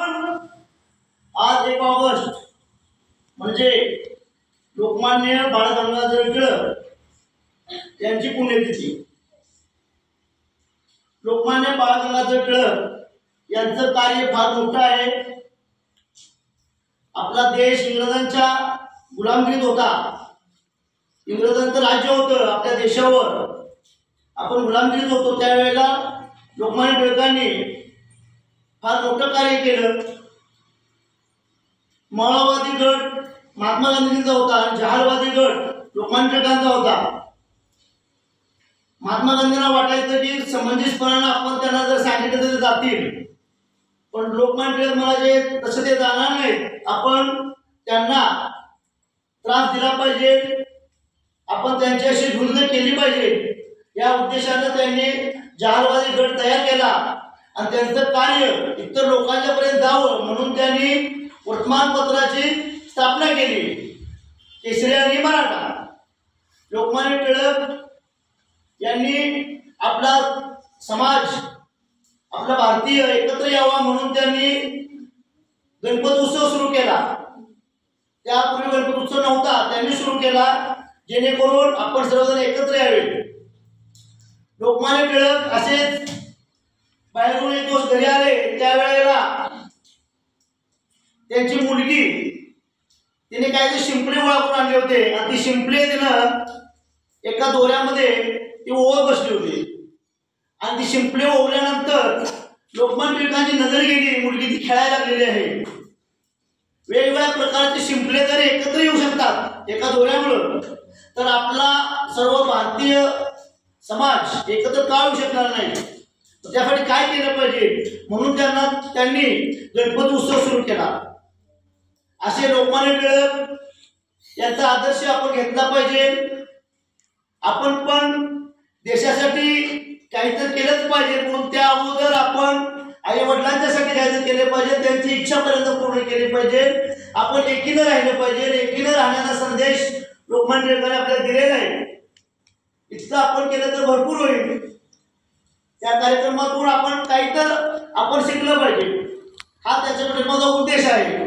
आपण आज 1 ऑगस्ट म्हणजे लोकमान्य बाळ गंगाधर टिळक यांची पुण्यतिथी। लोकमान्य बाळ गंगाधर टिळक यांचं कार्य फार मोठं आहे। आपला देश इंग्रजांच्या गुलामगिरीत होता, इंग्रजांचं राज्य होतं आपल्या देशावर, आपण गुलामगिरीत होतो। त्यावेळेला लोकमान्य टिळकांनी फार मोठं कार्य केलं। मावळावादी गट महात्मा गांधींचा होता आणि जहालवादी गट लोकमान्य टिळकांचा होता। महात्मा गांधींना वाटायचं की समंजसपणाने आपण त्यांना जर सांगितलं तर जातील, पण लोकमान्य टिळक म्हणाले तसं ते जाणार नाही, आपण त्यांना त्रास दिला पाहिजे, आपण त्यांच्याशी झुंज केली पाहिजे। या उद्देशाने त्यांनी जहालवादी गट तयार केला आणि त्यांचं कार्य इतर लोकांच्या पर्यंत जावं म्हणून त्यांनी वर्तमानपत्राची स्थापना केली, केसरी आणि मराठा। लोकमान्य टिळक यांनी आपला समाज, आपला भारतीय एकत्र यावा म्हणून त्यांनी गणपती उत्सव सुरू केला। त्यापूर्वी गणपती उत्सव नव्हता, त्यांनी सुरू केला जेणेकरून आपण सर्वजण एकत्र यावे। लोकमान्य टिळक असेच बाहेरून एक दिवस घरी आले, त्यावेळेला त्यांची मुलगी तिने काहीतरी शिंपले गोळा करून आणले होते आणि ती शिंपले तिनं एका दोऱ्यामध्ये ती ओवत बसली होती आणि ती शिंपले ओवल्यानंतर लोकमान्य टिळकांची नजर गेली, मुलगी ती खेळायला लागलेली आहे। वेगवेगळ्या प्रकारचे शिंपले जर एकत्र येऊ शकतात एका दोऱ्यामुळं, तर आपला सर्व भारतीय समाज एकत्र का येऊ शकणार नाही? त्यासाठी काय केलं पाहिजे म्हणून त्यांनी गणपती उत्सव सुरू केला। असे लोकमान्य टिळक यांचा आदर्श आपण घेतला पाहिजे। आपण पण देशासाठी काहीतरी केलंच पाहिजे, पण त्या अगोदर आपण आई वडिलांच्यासाठी काहीतरी केले पाहिजे, त्यांची इच्छापर्यंत पूर्ण केली पाहिजे। आपण एकीनं राहिलं पाहिजे, एकीनं राहण्याचा संदेश लोकमान्य टिळकांनी आपल्याला दिलेला आहे। इतकं आपण केलं तर भरपूर होईल। त्या कार्यक्रमातून आपण काहीतरी आपण शिकलं पाहिजे, हा त्याच्याकडे माझा उद्देश आहे।